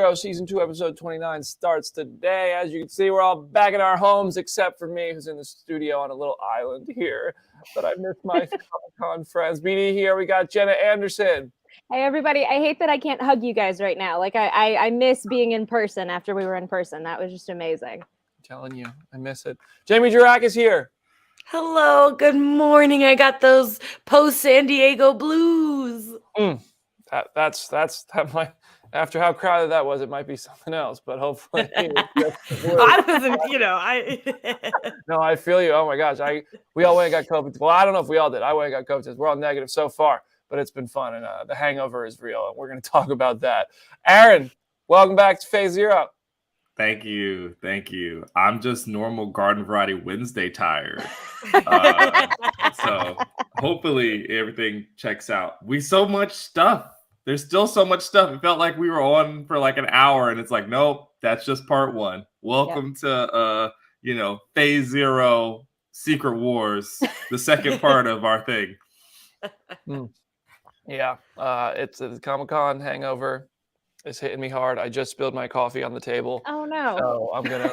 Zero, Season 2, Episode 29 starts today. As you can see, we're all back in our homes, except for me, who's in the studio on a little island here. But I miss my Comic-Con friends. BD here, we got Jenna Anderson. Hey, everybody. I hate that I can't hug you guys right now. Like, I miss being in person after we were in person. That was just amazing. I'm telling you, I miss it. Jamie Jirak is here. Hello, good morning. I got those post-San Diego blues. That might, after how crowded that was, it might be something else, but hopefully I wasn't, No, I feel you. Oh my gosh. We all went and got COVID. Well, I don't know if we all did. I went and got COVID. We're all negative so far, but it's been fun, and the hangover is real, and we're going to talk about that. Aaron, welcome back to Phase Zero. Thank you. I'm just normal Garden Variety Wednesday tired. So hopefully everything checks out. So much stuff. There's still so much stuff. It felt like we were on for like an hour, and it's like, nope, that's just part one. Welcome to Phase Zero Secret Wars, the second part of our thing. Yeah, it's the Comic-Con hangover. It's hitting me hard. I just spilled my coffee on the table. Oh, no. So I'm going to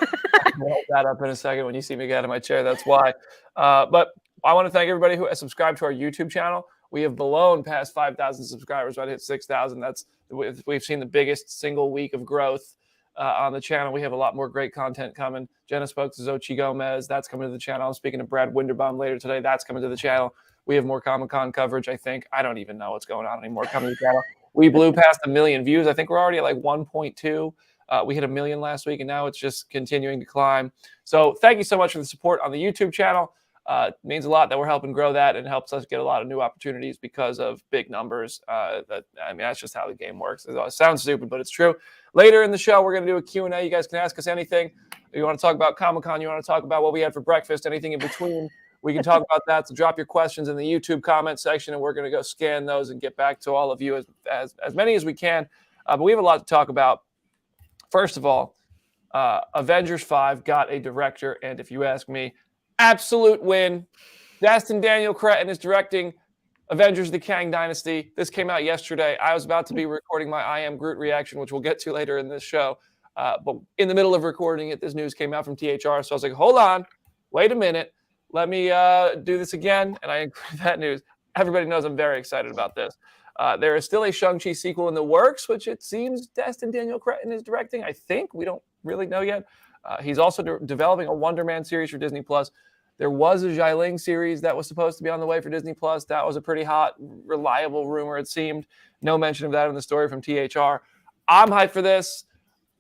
hold that up in a second. When you see me get out of my chair, that's why. But I want to thank everybody who has subscribed to our YouTube channel. We have blown past 5,000 subscribers. Right, hit 6,000. We've seen the biggest single week of growth on the channel. We have a lot more great content coming. Jenna spoke to Xochitl Gomez. That's coming to the channel. I'm speaking to Brad Winderbaum later today. That's coming to the channel. We have more Comic-Con coverage, I think. I don't even know what's going on anymore coming to the channel. We blew past 1 million views. I think we're already at like 1.2. We hit 1 million last week, and now it's just continuing to climb. So thank you so much for the support on the YouTube channel. It means a lot that we're helping grow that, and helps us get a lot of new opportunities because of big numbers. That's just how the game works. It sounds stupid, but it's true. Later in the show, we're going to do a Q&A. You guys can ask us anything. You want to talk about Comic-Con, you want to talk about what we had for breakfast, anything in between. We can talk about that. So drop your questions in the YouTube comment section, and we're going to go scan those and get back to all of you as many as we can. But we have a lot to talk about. First of all, Avengers 5 got a director, and if you ask me, absolute win. Destin Daniel Cretton is directing Avengers: The Kang Dynasty. This came out yesterday. I was about to be recording my I Am Groot reaction, which we'll get to later in this show. But in the middle of recording it, this news came out from THR. So I was like, hold on, wait a minute. Let me do this again, and I include that news. Everybody knows I'm very excited about this. There is still a Shang-Chi sequel in the works, which it seems Destin Daniel Cretton is directing. I think. We don't really know yet. He's also developing a Wonder Man series for Disney+. There was a Xialing series that was supposed to be on the way for Disney+. That was a pretty hot, reliable rumor, it seemed. No mention of that in the story from THR. I'm hyped for this.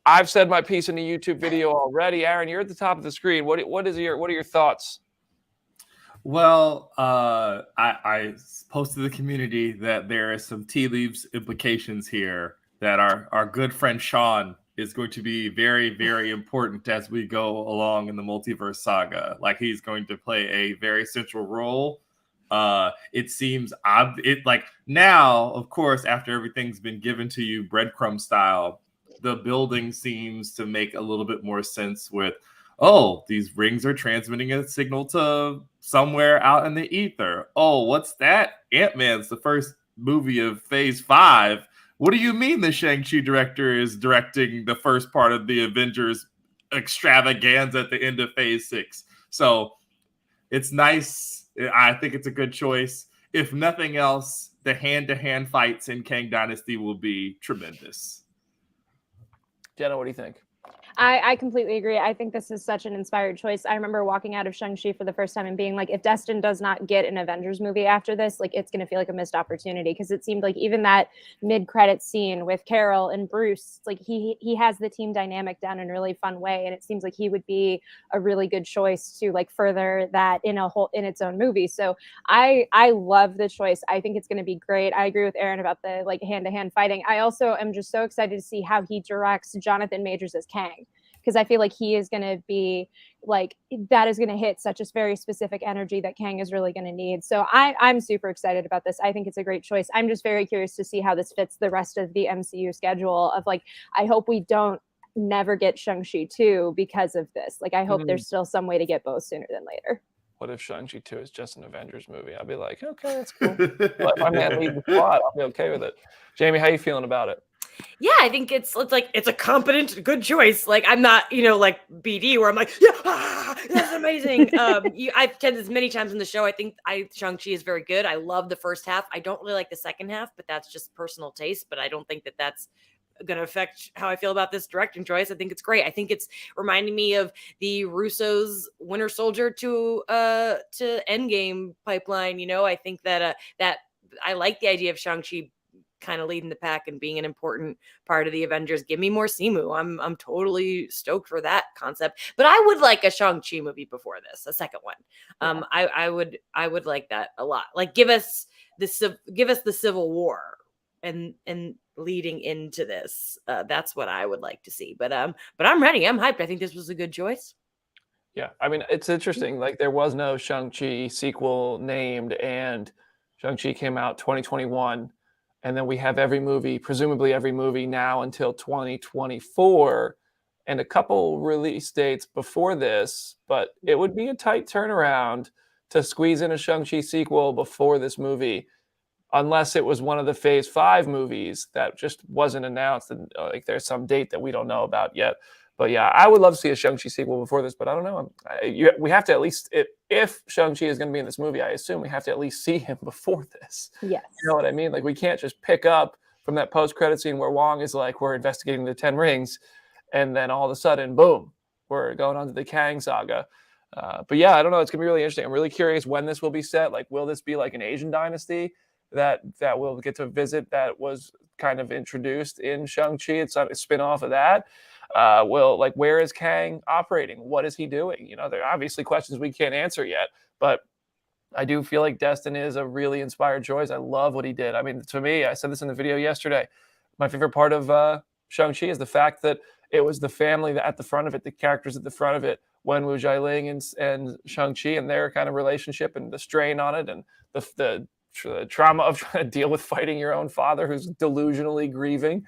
I've said my piece in the YouTube video already. Aaron, you're at the top of the screen. What are your thoughts? Well, I posted to the community that there is some tea leaves implications here that our good friend Sean is going to be very, very important as we go along in the multiverse saga. Like, he's going to play a very central role. It seems now, of course, after everything's been given to you breadcrumb style, the building seems to make a little bit more sense with, oh, these rings are transmitting a signal to somewhere out in the ether. Oh, what's that? Ant-Man's the first movie of Phase 5. What do you mean the Shang-Chi director is directing the first part of the Avengers extravaganza at the end of Phase 6? So it's nice. I think it's a good choice. If nothing else, the hand-to-hand fights in Kang Dynasty will be tremendous. Jenna, what do you think? I completely agree. I think this is such an inspired choice. I remember walking out of Shang-Chi for the first time and being like, if Destin does not get an Avengers movie after this, like, it's going to feel like a missed opportunity, because it seemed like even that mid-credit scene with Carol and Bruce, like, he has the team dynamic down in a really fun way, and it seems like he would be a really good choice to like further that in its own movie. So I love the choice. I think it's going to be great. I agree with Aaron about the like hand-to-hand fighting. I also am just so excited to see how he directs Jonathan Majors as Kang, because I feel like he is going to be like, that is going to hit such a very specific energy that Kang is really going to need. So I'm super excited about this. I think it's a great choice. I'm just very curious to see how this fits the rest of the MCU schedule of like, I hope we don't never get Shang-Chi 2 because of this. Like, I hope there's still some way to get both sooner than later. What if Shang-Chi 2 is just an Avengers movie? I'll be like, okay, that's cool. Let my man lead the plot. I'll be okay with it. Jamie, how you feeling about it? Yeah, I think it's like it's a competent, good choice. Like I'm not, like BD where I'm like, yeah, that's amazing. I've said this many times in the show. I think Shang-Chi is very good. I love the first half. I don't really like the second half, but that's just personal taste. But I don't think that that's going to affect how I feel about this directing choice. I think it's great. I think it's reminding me of the Russo's Winter Soldier to Endgame pipeline. I think that that I like the idea of Shang-Chi kind of leading the pack and being an important part of the Avengers. Give me more Simu. I'm totally stoked for that concept. But I would like a Shang-Chi movie before this, a second one. Yeah. I would like that a lot. Like give us the Civil War and leading into this. That's what I would like to see. But I'm ready. I'm hyped. I think this was a good choice. Yeah, I mean, it's interesting. Like there was no Shang-Chi sequel named, and Shang-Chi came out 2021. And then we have presumably every movie now until 2024, and a couple release dates before this. But it would be a tight turnaround to squeeze in a Shang-Chi sequel before this movie, unless it was one of the Phase 5 movies that just wasn't announced. And like there's some date that we don't know about yet. But yeah, I would love to see a Shang-Chi sequel before this, but I don't know. We have to at least, if Shang-Chi is going to be in this movie, I assume we have to at least see him before this. Yes. You know what I mean? Like we can't just pick up from that post-credit scene where Wong is like, we're investigating the 10 rings, and then all of a sudden, boom, we're going on to the Kang saga. But yeah, I don't know. It's going to be really interesting. I'm really curious when this will be set. Like, will this be like an Asian dynasty that we'll get to visit that was kind of introduced in Shang-Chi? It's a spin-off of that. Where is Kang operating? What is he doing? There are obviously questions we can't answer yet, but I do feel like Destin is a really inspired choice. I love what he did. I mean, to me, I said this in the video yesterday, my favorite part of Shang-Chi is the fact that it was the family at the front of it, the characters at the front of it, Wenwu Jialing and Shang-Chi and their kind of relationship and the strain on it and the trauma of trying to deal with fighting your own father who's delusionally grieving.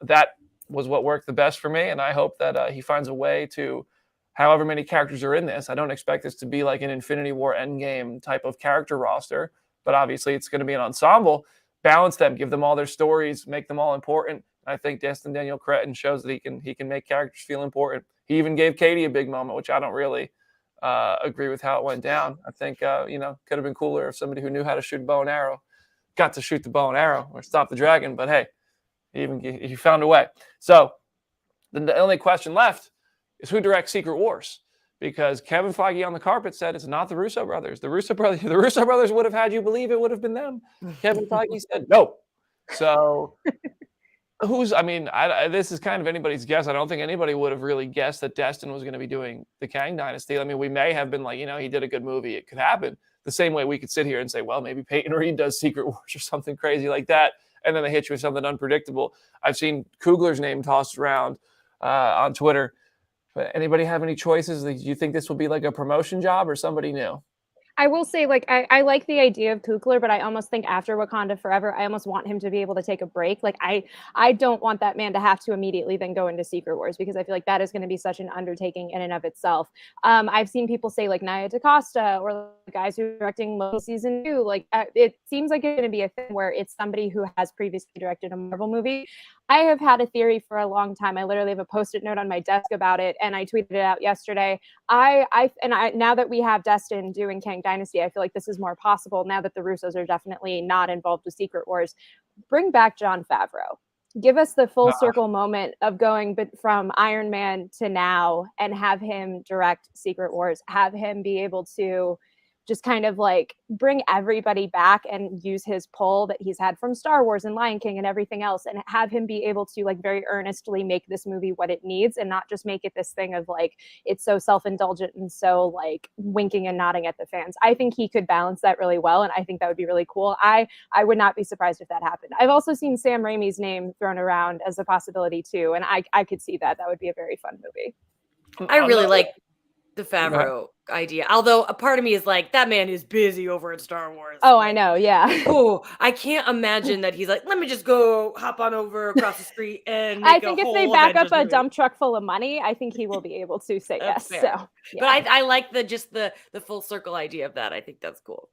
That was what worked the best for me, and I hope that he finds a way to, however many characters are in this. I don't expect this to be like an Infinity War Endgame type of character roster, but obviously it's going to be an ensemble. Balance them, give them all their stories, make them all important. I think Destin Daniel Cretton shows that he can make characters feel important. He even gave Katie a big moment, which I don't really agree with how it went down. I think could have been cooler if somebody who knew how to shoot a bow and arrow got to shoot the bow and arrow or stop the dragon. But hey, he found a way. So the only question left is who directs Secret Wars, because Kevin Feige on the carpet said it's not the Russo brothers. The Russo brothers would have had you believe it would have been them. Kevin Feige said no. So this is kind of anybody's guess. I don't think anybody would have really guessed that Destin was going to be doing the Kang Dynasty. I mean, we may have been like, he did a good movie. It could happen. The same way we could sit here and say, well, maybe Peyton Reed does Secret Wars or something crazy like that. And then they hit you with something unpredictable. I've seen Coogler's name tossed around on Twitter. But anybody have any choices? Do you think this will be like a promotion job or somebody new? I will say, I like the idea of Coogler, but I almost think after Wakanda Forever, I almost want him to be able to take a break. Like, I don't want that man to have to immediately then go into Secret Wars, because I feel like that is going to be such an undertaking in and of itself. I've seen people say like Nia DaCosta or the guys who are directing Loki season 2. Like, it seems like it's going to be a thing where it's somebody who has previously directed a Marvel movie. I have had a theory for a long time. I literally have a Post-it note on my desk about it, and I tweeted it out yesterday. Now that we have Destin doing Kang Dynasty, I feel like this is more possible now that the Russos are definitely not involved with Secret Wars. Bring back Jon Favreau. Give us the full circle moment of going from Iron Man to now, and have him direct Secret Wars. Have him be able to just kind of like bring everybody back and use his pull that he's had from Star Wars and Lion King and everything else, and have him be able to like very earnestly make this movie what it needs, and not just make it this thing of like, it's so self-indulgent and so like winking and nodding at the fans. I think he could balance that really well, and I think that would be really cool. I would not be surprised if that happened. I've also seen Sam Raimi's name thrown around as a possibility too, and I could see that. That would be a very fun movie. I really like the Favreau idea, although a part of me is like, that man is busy over at Star Wars. Oh, I know, yeah. Oh, I can't imagine that he's like, let me just go hop on over across the street and make I think if they back up a dump truck full of money, I think he will be able to say yes. Fair. So, yeah. But I like the full circle idea of that. I think that's cool.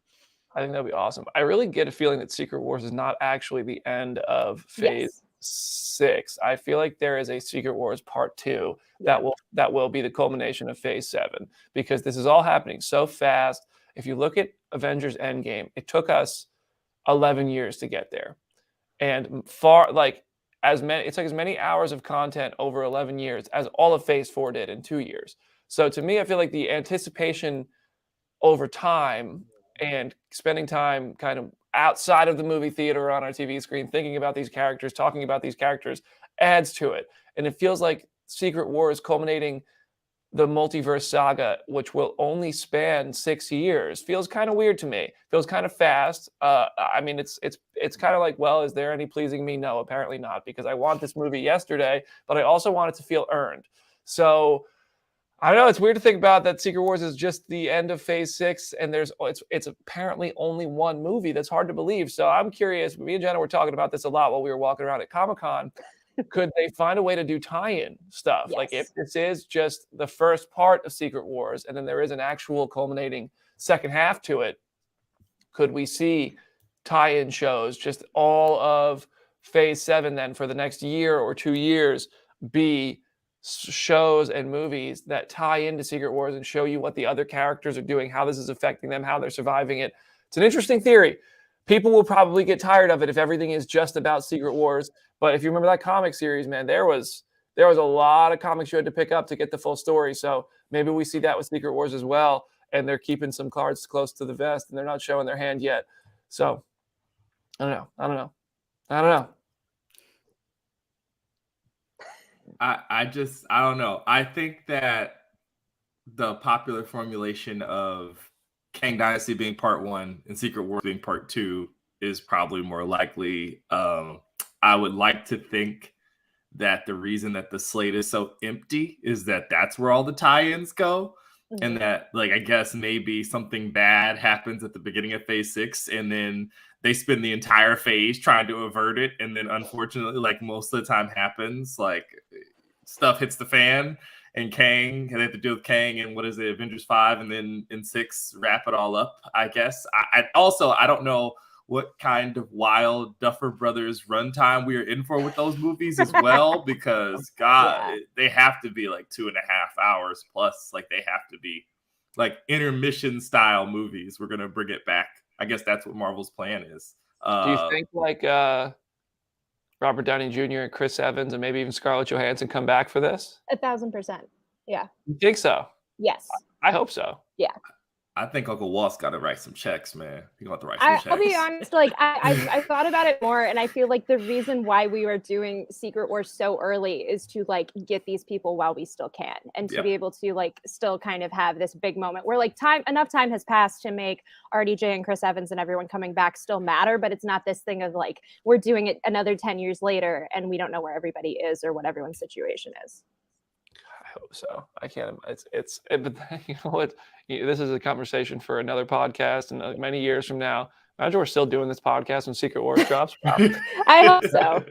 I think that'd be awesome. I really get a feeling that Secret Wars is not actually the end of Phase 6, I feel like there is a Secret Wars Part 2 that will be the culmination of Phase 7, because this is all happening so fast. If you look at Avengers Endgame, it took us 11 years to get there, and it's like as many hours of content over 11 years as all of Phase 4 did in 2 years. So to me, I feel like the anticipation over time and spending time kind of outside of the movie theater or on our TV screen, thinking about these characters, talking about these characters, adds to it. And it feels like Secret Wars culminating the multiverse saga, which will only span 6 years, feels kind of weird to me. Feels kind of fast. I mean, it's kind of like, well, is there any pleasing me? No, apparently not, because I want this movie yesterday, but I also want it to feel earned. So I don't know. It's weird to think about that Secret Wars is just the end of Phase 6, and it's apparently only one movie. That's hard to believe. So I'm curious. Me and Jenna were talking about this a lot while we were walking around at Comic-Con. Could they find a way to do tie-in stuff? Yes. Like if this is just the first part of Secret Wars, and then there is an actual culminating second half to it, could we see tie-in shows, just all of Phase 7 then for the next year or 2 years, be shows and movies that tie into Secret Wars and show you what the other characters are doing, how this is affecting them, how they're surviving it? It's an interesting theory. People will probably get tired of it if everything is just about Secret Wars. But if you remember that comic series, man, there was a lot of comics you had to pick up to get the full story. So maybe we see that with Secret Wars as well. And they're keeping some cards close to the vest and they're not showing their hand yet. So I don't know. I don't know. I think that the popular formulation of Kang Dynasty being part 1 and Secret Wars being part 2 is probably more likely. I would like to think that the reason that the slate is so empty is that that's where all the tie-ins go. Mm-hmm. And that, like, I guess maybe something bad happens at the beginning of Phase 6 and then they spend the entire phase trying to avert it. And then unfortunately, like most of the time happens, like stuff hits the fan and they have to deal with Kang and what is it, Avengers 5, and then in 6 wrap it all up, I guess. I don't know what kind of wild Duffer Brothers runtime we are in for with those movies as well, because they have to be like 2.5 hours plus. Like they have to be like intermission style movies. We're gonna bring it back. I guess that's what Marvel's plan is. Do you think like Robert Downey Jr. and Chris Evans and maybe even Scarlett Johansson come back for this? 1,000%. Yeah. You think so? Yes. I hope so. Yeah. I think Uncle Walt's got to write some checks, man. He got to write some checks. I'll be honest, like I thought about it more, and I feel like the reason why we are doing Secret Wars so early is to like get these people while we still can, and to be able to like still kind of have this big moment where like enough time has passed to make RDJ and Chris Evans and everyone coming back still matter, but it's not this thing of like we're doing it another 10 years later and we don't know where everybody is or what everyone's situation is. I hope so. I can't. But you know what? This is a conversation for another podcast, and many years from now, imagine we're still doing this podcast when Secret Wars drops. I hope so.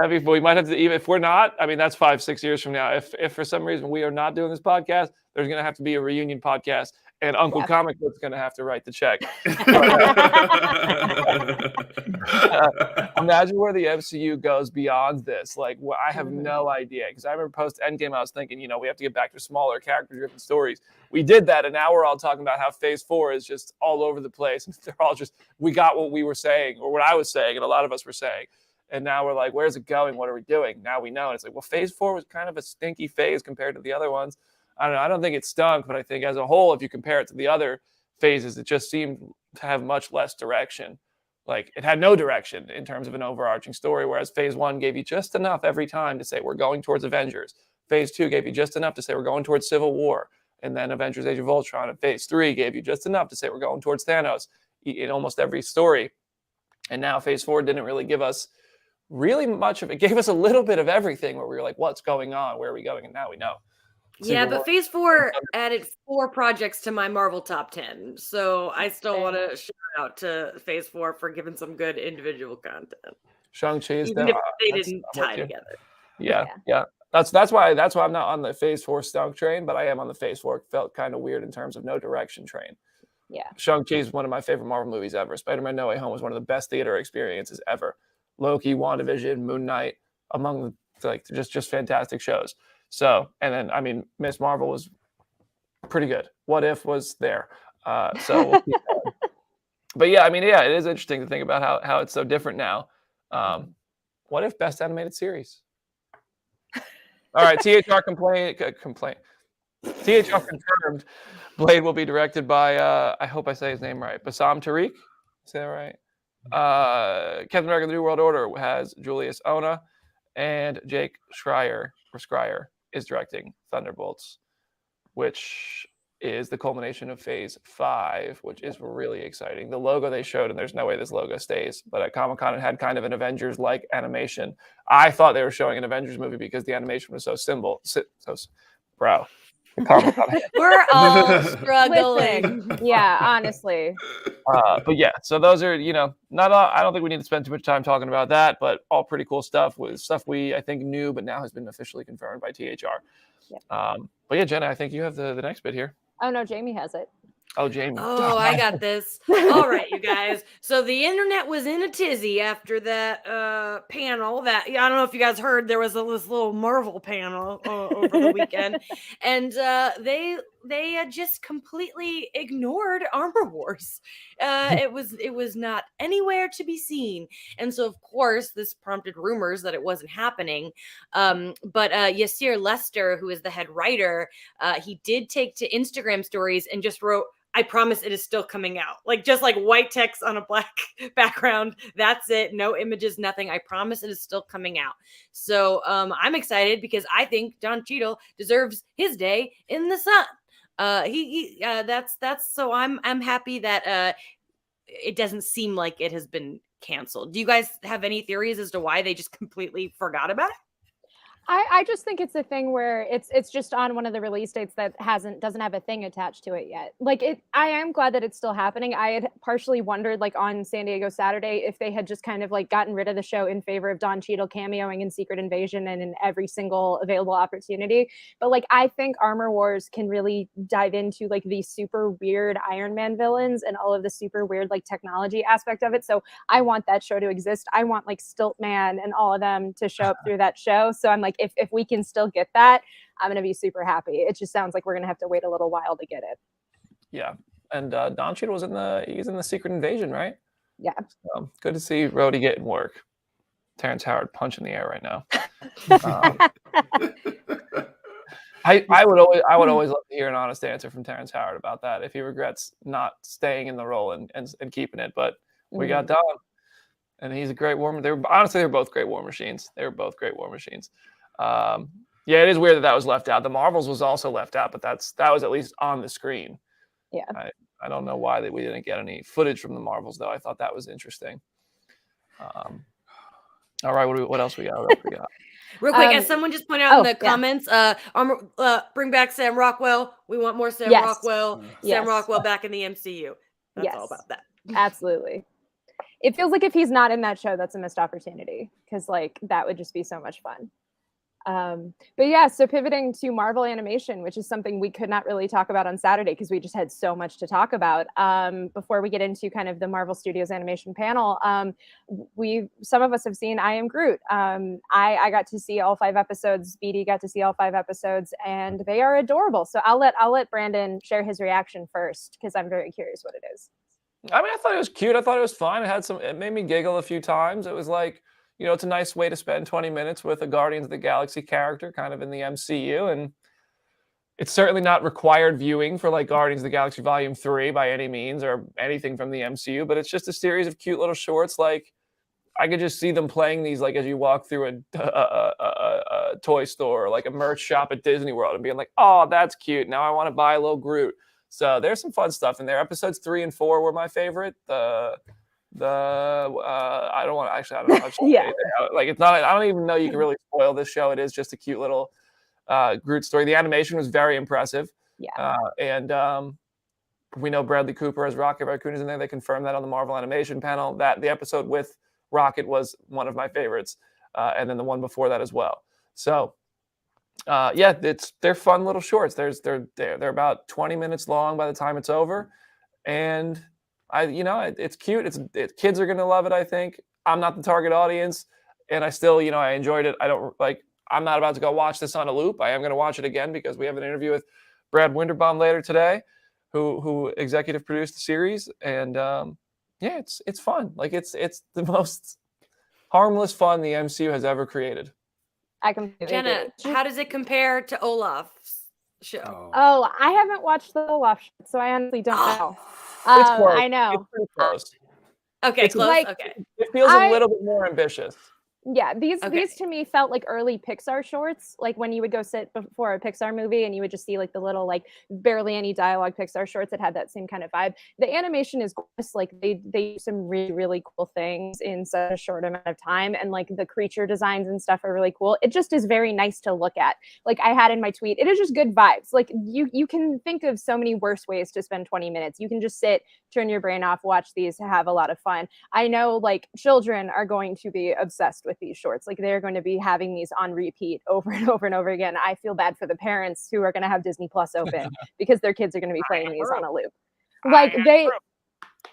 We might have to, even if we're not. I mean, that's 5-6 years from now. If for some reason we are not doing this podcast, there's going to have to be a reunion podcast, and Uncle Comic Book's going to have to write the check. Imagine where the MCU goes beyond this. Like, I have no idea, because I remember post Endgame, I was thinking, we have to get back to smaller character-driven stories. We did that, and now we're all talking about how Phase 4 is just all over the place. And they're all just, we got what we were saying, or what I was saying, and a lot of us were saying. And now we're like, where's it going? What are we doing? Now we know. And it's like, well, Phase 4 was kind of a stinky phase compared to the other ones. I don't know. I don't think it stunk, but I think as a whole, if you compare it to the other phases, it just seemed to have much less direction. Like it had no direction in terms of an overarching story, whereas Phase 1 gave you just enough every time to say we're going towards Avengers. Phase 2 gave you just enough to say we're going towards Civil War. And then Avengers Age of Ultron. And Phase 3 gave you just enough to say we're going towards Thanos in almost every story. And now Phase 4 didn't really give us really much of it. It gave us a little bit of everything where we were like, what's going on? Where are we going? And now we know. But Phase 4 added 4 projects to my Marvel top 10. So I still want to shout out to Phase 4 for giving some good individual content. Shang-Chi is even if they didn't tie together. Yeah. That's why I'm not on the Phase 4 stunk train, but I am on the Phase 4 felt kind of weird in terms of no direction train. Yeah. Shang-Chi is one of my favorite Marvel movies ever. Spider-Man No Way Home was one of the best theater experiences ever. Loki, WandaVision, Moon Knight, among like just fantastic shows. So, and then I mean, Miss Marvel was pretty good. What If was there. So we'll keep going. But yeah, I mean, yeah, it is interesting to think about how it's so different now. What If Best Animated Series? All right, THR complaint. THR confirmed Blade will be directed by I hope I say his name right. Bassam Tariq. Is that right? Captain America: The New World Order has Julius Ona, and Jake Schreier is directing Thunderbolts, which is the culmination of Phase 5, which is really exciting. The logo they showed, and there's no way this logo stays, but at Comic-Con it had kind of an Avengers-like animation. I thought they were showing an Avengers movie because the animation was so simple. Bro. We're all struggling. Listen, yeah, honestly. But yeah, so those are, not all, I don't think we need to spend too much time talking about that, but all pretty cool stuff with stuff we, I think, knew, but now has been officially confirmed by THR. Yeah. But yeah, Jenna, I think you have the next bit here. Oh, no, Jamie has it. Oh, Jamie. Oh, I got this. All right, you guys. So the internet was in a tizzy after that panel. I don't know if you guys heard, there was this little Marvel panel over the weekend, and they just completely ignored Armor Wars. It was not anywhere to be seen, and so of course this prompted rumors that it wasn't happening. But Yasir Lester, who is the head writer, he did take to Instagram stories and just wrote, "I promise it is still coming out." Just like white text on a black background. That's it. No images, nothing. I promise it is still coming out. So I'm excited because I think Don Cheadle deserves his day in the sun. That's so I'm happy that it doesn't seem like it has been canceled. Do you guys have any theories as to why they just completely forgot about it? I just think it's a thing where it's just on one of the release dates that doesn't have a thing attached to it yet. I am glad that it's still happening. I had partially wondered, on San Diego Saturday, if they had just kind of gotten rid of the show in favor of Don Cheadle cameoing in Secret Invasion and in every single available opportunity. But I think Armor Wars can really dive into these super weird Iron Man villains and all of the super weird technology aspect of it. So I want that show to exist. I want Stilt Man and all of them to show up through that show. So I'm if we can still get that, I'm going to be super happy. It just sounds like we're going to have to wait a little while to get it. Yeah. And Don Cheadle was he's in the Secret Invasion, right? Yeah. So good to see Rhodey getting work. Terrence Howard punching the air right now. I would always love to hear an honest answer from Terrence Howard about that, if he regrets not staying in the role and keeping it. But we got Don, and he's a great war. They're both great war machines. They were both great war machines. Yeah, it is weird that was left out. The Marvels was also left out, but that was at least on the screen. Yeah. I don't know why we didn't get any footage from the Marvels, though. I thought that was interesting. All right, what else we got? Real quick, as someone just pointed out in the comments, bring back Sam Rockwell. We want more Sam Rockwell. Sam Rockwell back in the MCU. That's all about that. Absolutely. It feels like if he's not in that show, that's a missed opportunity, because that would just be so much fun. But yeah, so pivoting to Marvel animation, which is something we could not really talk about on Saturday because we just had so much to talk about. Before we get into kind of the Marvel Studios animation panel, some of us have seen I Am Groot. I got to see all 5 episodes. BD got to see all 5 episodes, and they are adorable. So I'll let Brandon share his reaction first, because I'm very curious what it is. I mean, I thought it was cute. I thought it was fun. It made me giggle a few times. It was it's a nice way to spend 20 minutes with a Guardians of the Galaxy character kind of in the MCU. And it's certainly not required viewing for Guardians of the Galaxy Volume 3 by any means, or anything from the MCU, but it's just a series of cute little shorts. I could just see them playing these as you walk through a toy store, or a merch shop at Disney World, and being oh, that's cute. Now I want to buy a little Groot. So there's some fun stuff in there. Episodes 3 and 4 were my favorite. I don't know how to yeah. It's not. I don't even know you can really spoil this show. It is just a cute little Groot story. The animation was very impressive. Yeah. And we know Bradley Cooper as Rocket Raccoon is in there. They confirmed that on the Marvel animation panel. That the episode with Rocket was one of my favorites, and then the one before that as well. So. They're fun little shorts. They're about 20 minutes long by the time it's over, and it's cute. Kids are gonna love it, I think. I'm not the target audience, and I still, I enjoyed it. I'm not about to go watch this on a loop. I am going to watch it again because we have an interview with Brad Winderbaum later today, who executive produced the series, and it's fun. Like it's the most harmless fun the MCU has ever created. I completely Jenna, agree. how does it compare to Olaf's show? Oh, I haven't watched the Olaf show, so I honestly don't know. It's close. I know. It's pretty close. Okay, close. like- okay. It feels a little bit more ambitious. Yeah, these Okay. to me felt like early Pixar shorts, like when you would go sit before a Pixar movie and you would just see like the little like barely any dialogue Pixar shorts that had that same kind of vibe. The animation is gorgeous. Like they do some really, really cool things in such a short amount of time, and like the creature designs and stuff are really cool. It just is very nice to look at. Like I had in my tweet, it is just good vibes. Like you can think of so many worse ways to spend 20 minutes. You can just sit, turn your brain off, watch these, have a lot of fun. I know like children are going to be obsessed with these shorts. Like they're going to be having these on repeat over and over and over again. I feel bad for the parents who are going to have Disney Plus open because their kids are going to be playing these on a loop. Like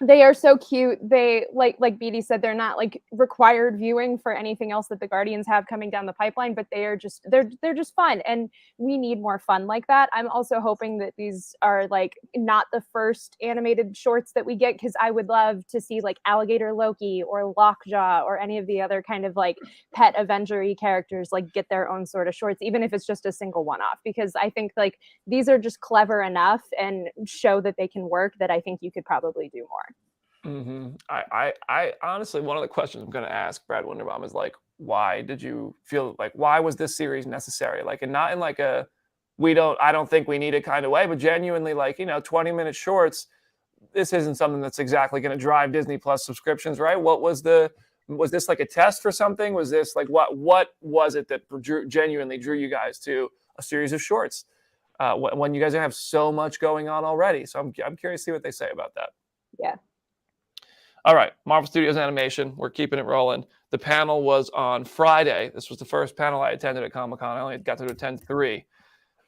they are so cute. They like BD said, they're not like required viewing for anything else that the Guardians have coming down the pipeline, but they're just fun, and we need more fun like that. I'm also hoping that these are like not the first animated shorts that we get, because I would love to see like Alligator Loki or Lockjaw or any of the other kind of like pet Avenger-y characters like get their own sort of shorts, even if it's just a single one-off, because I think like these are just clever enough and show that they can work, that I think you could probably do more. Mm-hmm. I honestly, one of the questions I'm going to ask Brad Winderbaum is like, why did you feel like, why was this series necessary? Like, and not in like a, I don't think we need it kind of way, but genuinely like, 20-minute shorts. This isn't something that's exactly going to drive Disney Plus subscriptions, right? Was this like a test for something? Was this like, what was it that genuinely drew you guys to a series of shorts when you guys have so much going on already? So I'm curious to see what they say about that. Yeah. All right, Marvel Studios Animation, we're keeping it rolling. The panel was on Friday. This was the first panel I attended at Comic-Con. I only got to attend 3,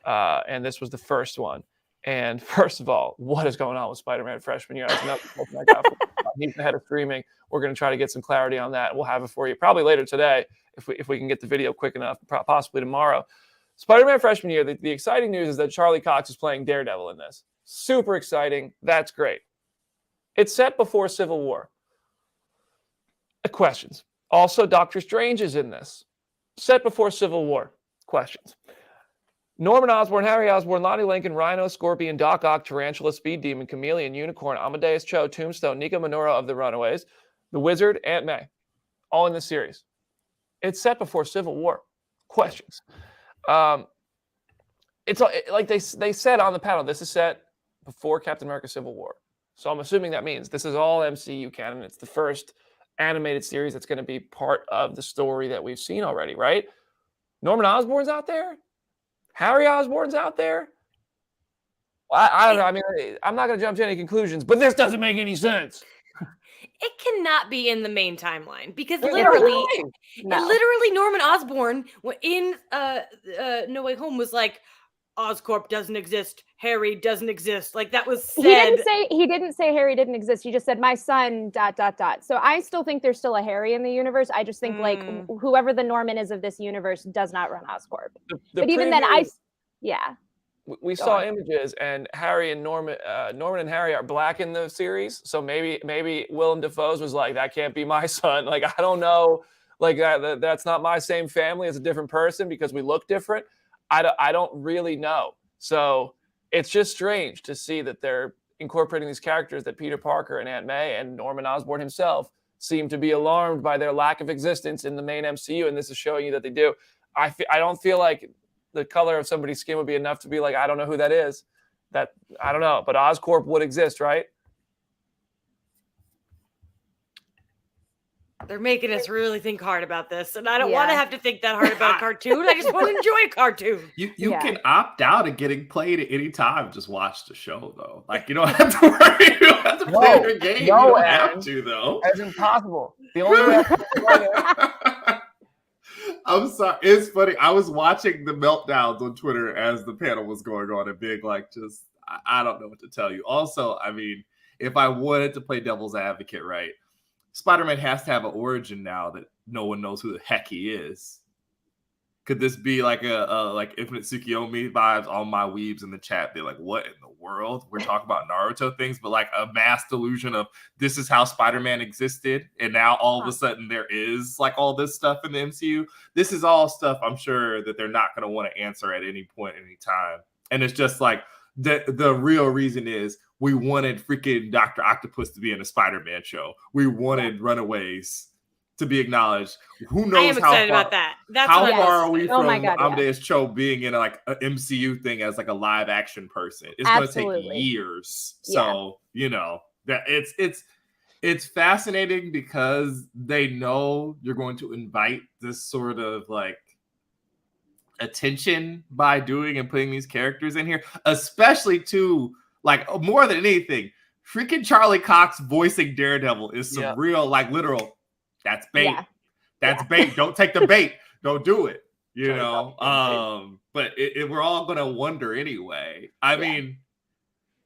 and this was the first one. And first of all, what is going on with Spider-Man freshman year? That's nothing I got from he's the head of streaming. We're going to try to get some clarity on that. We'll have it for you probably later today if we can get the video quick enough, possibly tomorrow. Spider-Man freshman year, the exciting news is that Charlie Cox is playing Daredevil in this. Super exciting. That's great. It's set before Civil War. Questions. Also, Doctor Strange is in this. Set before Civil War. Questions. Norman Osborn, Harry Osborn, Lonnie Lincoln, Rhino, Scorpion, Doc Ock, Tarantula, Speed Demon, Chameleon, Unicorn, Amadeus Cho, Tombstone, Nico Minoru of the Runaways, The Wizard, Aunt May. All in this series. It's set before Civil War. Questions. It's like they said on the panel, this is set before Captain America Civil War. So I'm assuming that means this is all MCU canon. It's the first animated series that's going to be part of the story that we've seen already, right? Norman Osborn's out there. Harry Osborn's out there. I don't know. I mean, I'm not going to jump to any conclusions, but this doesn't make any sense. It cannot be in the main timeline because No. literally Norman Osborn in No Way Home was like, Oscorp doesn't exist. Harry doesn't exist. Like that was said. He didn't say Harry didn't exist. He just said my son ... So I still think there's still a Harry in the universe. I just think like whoever the Norman is of this universe does not run Oscorp. But even then, we saw images, and Harry and Norman and Harry are black in the series. So maybe Willem Dafoe's was like, that can't be my son. Like I don't know. Like that's not my same family. It's a different person because we look different. I don't really know. So it's just strange to see that they're incorporating these characters that Peter Parker and Aunt May and Norman Osborn himself seem to be alarmed by their lack of existence in the main MCU. And this is showing you that they do. I don't feel like the color of somebody's skin would be enough to be like, I don't know who that is. That I don't know. But Oscorp would exist, right? They're making us really think hard about this, and I don't want to have to think that hard about a cartoon. I just want to enjoy a cartoon. You can opt out of getting played at any time. Just watch the show, though. Like, you don't have to worry. You don't have to play your game. You don't have to, though. That's impossible. The only way I'm sorry. It's funny. I was watching the meltdowns on Twitter as the panel was going on and being like, I don't know what to tell you. Also, I mean, if I wanted to play devil's advocate, right? Spider-Man has to have an origin now that no one knows who the heck he is. Could this be like a like Infinite Tsukiyomi vibes? All my weebs in the chat, they're like, what in the world? We're talking about Naruto things, but like a mass delusion of this is how Spider-Man existed, and now all of a sudden there is like all this stuff in the MCU. This is all stuff I'm sure that they're not going to want to answer at any point, any time. And it's just like the real reason is we wanted freaking Dr. Octopus to be in a Spider-Man show. We wanted Runaways to be acknowledged. Who knows? I am excited about that. That's how far are we from Amadeus Cho being in like an MCU thing as like a live action person? It's going to take years. So you know that it's fascinating because they know you're going to invite this sort of like attention by doing and putting these characters in here, especially to like more than anything, freaking Charlie Cox voicing Daredevil is some real like literal. That's bait. Yeah. That's bait. Don't take the bait. Don't do it. You know. But we're all gonna wonder anyway. I mean,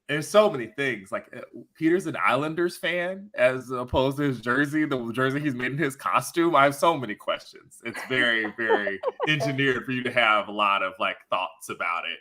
there's so many things. Like Peter's an Islanders fan as opposed to his jersey, the jersey he's made in his costume. I have so many questions. It's very, very engineered for you to have a lot of like thoughts about it.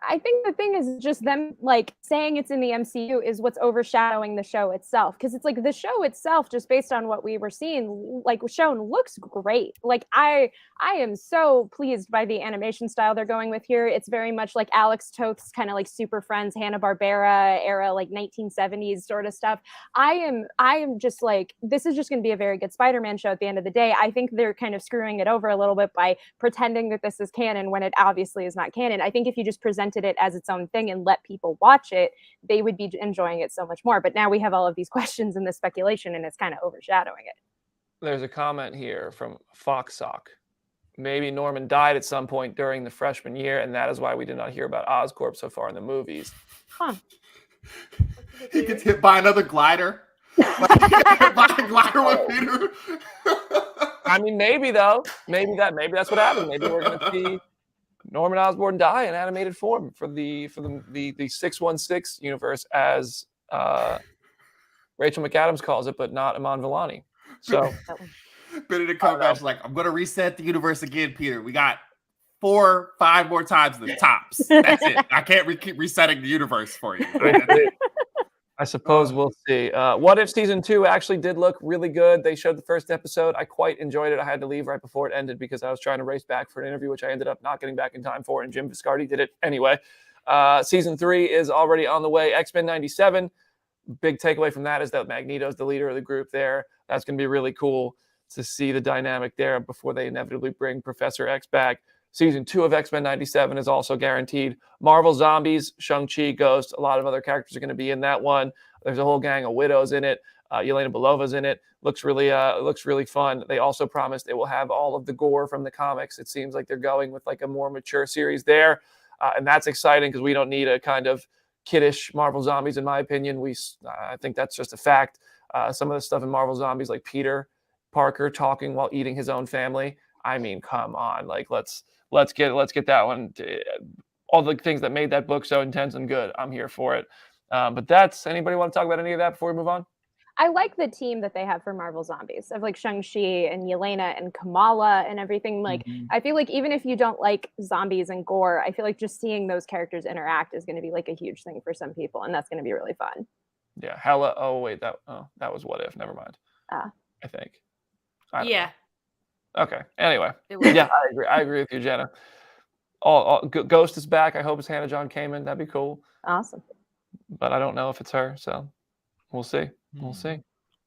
I think the thing is just them like saying it's in the MCU is what's overshadowing the show itself. Cause it's like the show itself, just based on what we were seeing, like shown looks great. Like I am so pleased by the animation style they're going with here. It's very much like Alex Toth's kind of like Super Friends, Hanna-Barbera era, like 1970s sort of stuff. I am just like, this is just going to be a very good Spider-Man show at the end of the day. I think they're kind of screwing it over a little bit by pretending that this is canon when it obviously is not canon. I think if you just presented it as its own thing and let people watch it, they would be enjoying it so much more. But now we have all of these questions and this speculation, and it's kind of overshadowing it. There's a comment here from Foxsock. Maybe Norman died at some point during the freshman year, and that is why we did not hear about Oscorp so far in the movies. Huh. He gets hit by another glider. Like, he gets hit by a glider with Peter. I mean, maybe though. Maybe that's what happened. Maybe we're gonna see Norman Osborn die in animated form for the 616 universe, as Rachel McAdams calls it, but not Iman Vellani. So Benedict Cumberbatch like, I'm gonna reset the universe again, Peter. We got 4-5 more times the tops. That's it. I can't keep resetting the universe for you. I suppose we'll see. What If Season 2 actually did look really good. They showed the first episode. I quite enjoyed it. I had to leave right before it ended because I was trying to race back for an interview, which I ended up not getting back in time for, and Jim Viscardi did it anyway. Season 3 is already on the way. X-Men 97. Big takeaway from that is that Magneto's the leader of the group there. That's going to be really cool to see the dynamic there before they inevitably bring Professor X back. Season 2 of X-Men 97 is also guaranteed. Marvel Zombies, Shang-Chi, Ghost, a lot of other characters are going to be in that one. There's a whole gang of widows in it. Yelena Belova's in it. Looks really fun. They also promised it will have all of the gore from the comics. It seems like they're going with like a more mature series there. And that's exciting because we don't need a kind of kiddish Marvel Zombies, in my opinion. I think that's just a fact. Some of the stuff in Marvel Zombies, like Peter Parker talking while eating his own family. I mean, come on, like let's get that one. All the things that made that book so intense and good, I'm here for it. But anybody want to talk about any of that before we move on? I like the team that they have for Marvel Zombies of like Shang-Chi and Yelena and Kamala and everything. Like, I feel like even if you don't like zombies and gore, I feel like just seeing those characters interact is going to be like a huge thing for some people, and that's going to be really fun. Yeah. Hella. Oh wait, that was What If. Never mind. I think. I don't know. Okay. Anyway, yeah, I agree. I agree with you, Jenna. Ghost is back. I hope it's Hannah John Kamen. That'd be cool. Awesome. But I don't know if it's her, so we'll see. We'll see.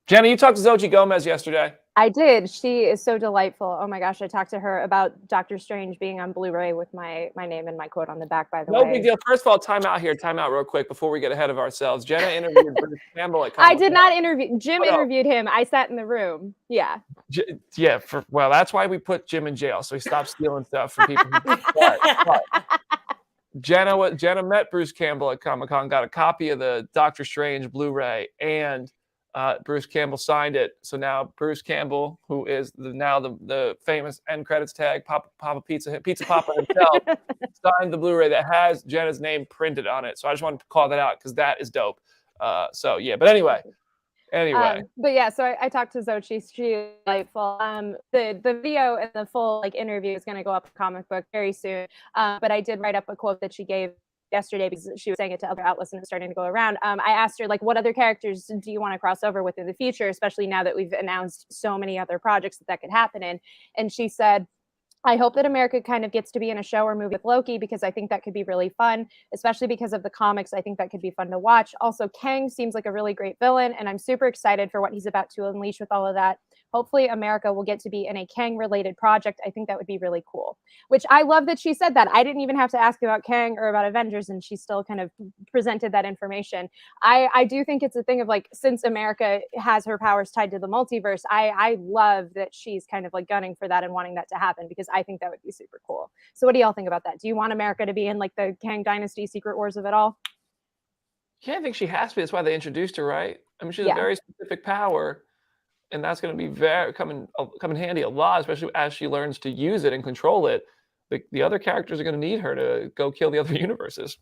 Jenna, you talked to Xochitl Gomez yesterday. I did. She is so delightful. Oh my gosh, I talked to her about Doctor Strange being on Blu-ray with my name and my quote on the back, by the way. No big deal. First of all, time out real quick before we get ahead of ourselves. Jenna interviewed Bruce Campbell at I did not interview. Jim interviewed him. I sat in the room. Yeah. Well, that's why we put Jim in jail, so he stopped stealing stuff from people. Jenna met Bruce Campbell at Comic-Con, got a copy of the Doctor Strange Blu-ray, and Bruce Campbell signed it. So now Bruce Campbell, who is the famous end credits tag, Papa Pizza Papa himself, signed the Blu-ray that has Jenna's name printed on it. So I just wanted to call that out because that is dope. But anyway, Anyway, but yeah, so I talked to Xochitl. She's delightful. The video and the full like interview is going to go up in comic book very soon. But I did write up a quote that she gave yesterday because she was saying it to other outlets and it's starting to go around. I asked her like, what other characters do you want to cross over with in the future, especially now that we've announced so many other projects that could happen in. And she said, I hope that America kind of gets to be in a show or movie with Loki because I think that could be really fun, especially because of the comics. I think that could be fun to watch. Also, Kang seems like a really great villain, and I'm super excited for what he's about to unleash with all of that. Hopefully, America will get to be in a Kang-related project. I think that would be really cool, which I love that she said that. I didn't even have to ask about Kang or about Avengers, and she still kind of presented that information. I do think it's a thing of like, since America has her powers tied to the multiverse, I love that she's kind of like gunning for that and wanting that to happen because I think that would be super cool. So what do y'all think about that? Do you want America to be in like the Kang Dynasty Secret Wars of it all? yeah, I think she has to be. That's why they introduced her, right? I mean, she's a very specific power. And that's going to be come in handy a lot, especially as she learns to use it and control it. The other characters are going to need her to go kill the other universes.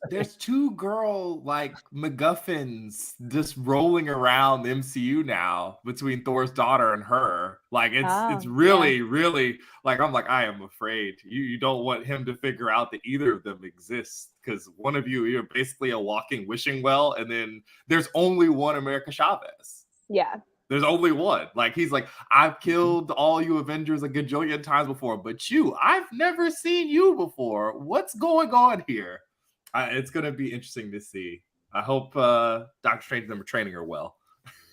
There's two girl like MacGuffins just rolling around the MCU now between Thor's daughter and her. Like it's really really like I'm like I am afraid you don't want him to figure out that either of them exist because one of you're basically a walking wishing well, and then there's only one America Chavez. Yeah. There's only one. Like he's like, I've killed all you Avengers a gajillion times before, but I've never seen you before. What's going on here? It's going to be interesting to see. I hope Doctor Strange and them are training her well.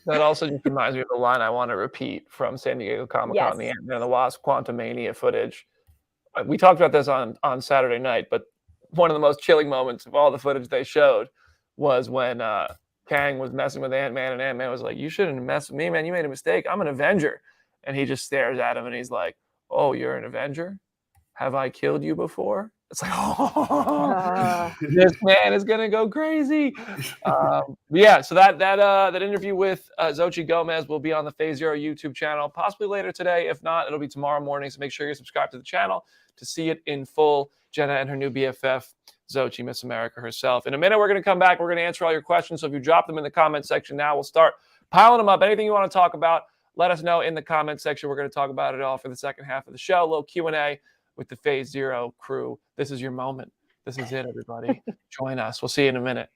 That also just reminds me of the line I want to repeat from San Diego Comic-Con, the Ant-Man and the Wasp Quantumania footage. We talked about this on Saturday night, but one of the most chilling moments of all the footage they showed was when Kang was messing with Ant-Man, and Ant-Man was like, you shouldn't mess with me, man. You made a mistake. I'm an Avenger. And he just stares at him, and he's like, oh, you're an Avenger? Have I killed you before? It's like, oh, this man is going to go crazy. Yeah, so that interview with Xochitl Gomez will be on the Phase Zero YouTube channel, possibly later today. If not, it'll be tomorrow morning. So make sure you're subscribed to the channel to see it in full. Jenna and her new BFF, Xochitl, Miss America herself. In a minute, we're going to come back. We're going to answer all your questions. So if you drop them in the comment section now, we'll start piling them up. Anything you want to talk about, let us know in the comment section. We're going to talk about it all for the second half of the show. A little Q&A with the Phase Zero crew. This is your moment. This is it, everybody. Join us. We'll see you in a minute.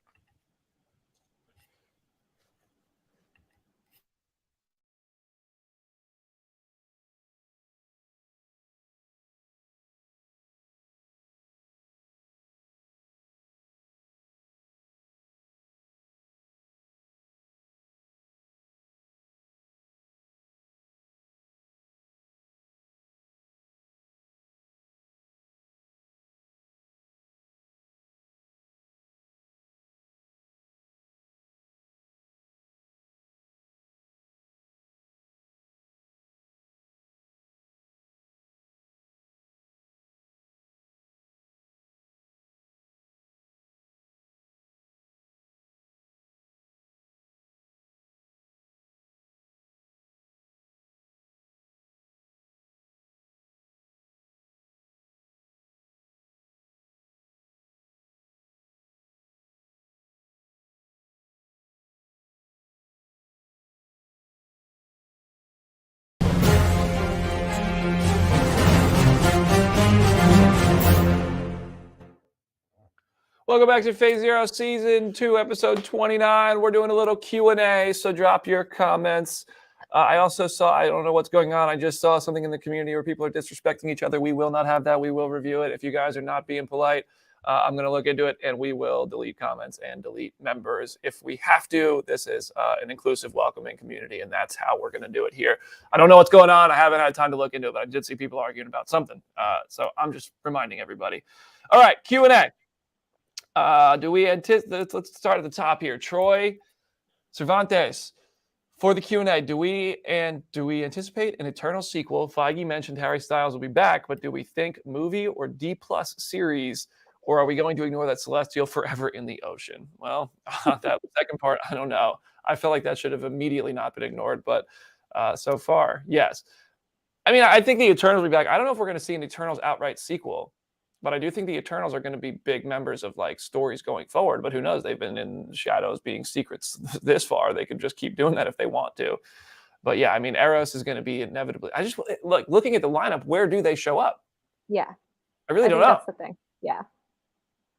Welcome back to Phase Zero, Season 2, Episode 29. We're doing a little Q&A, so drop your comments. I also saw, I don't know what's going on, I just saw something in the community where people are disrespecting each other. We will not have that. We will review it. If you guys are not being polite, I'm going to look into it, and we will delete comments and delete members if we have to. This is an inclusive, welcoming community, and that's how we're going to do it here. I don't know what's going on. I haven't had time to look into it, but I did see people arguing about something. So I'm just reminding everybody. All right, Q&A. Do we anticipate? Let's start at the top here. Troy Cervantes for the Q&A. Do we anticipate an Eternal sequel? Feige mentioned Harry Styles will be back, but do we think movie or D+ series, or are we going to ignore that Celestial forever in the ocean? Well, that second part, I don't know. I feel like that should have immediately not been ignored, but so far, yes. I mean, I think the Eternals will be back. I don't know if we're going to see an Eternals outright sequel. But I do think the Eternals are going to be big members of like stories going forward. But who knows? They've been in shadows being secrets this far. They could just keep doing that if they want to. But yeah, I mean, Eros is going to be inevitably. I just like looking at the lineup. Where do they show up? Yeah. I really don't think know. That's the thing. Yeah.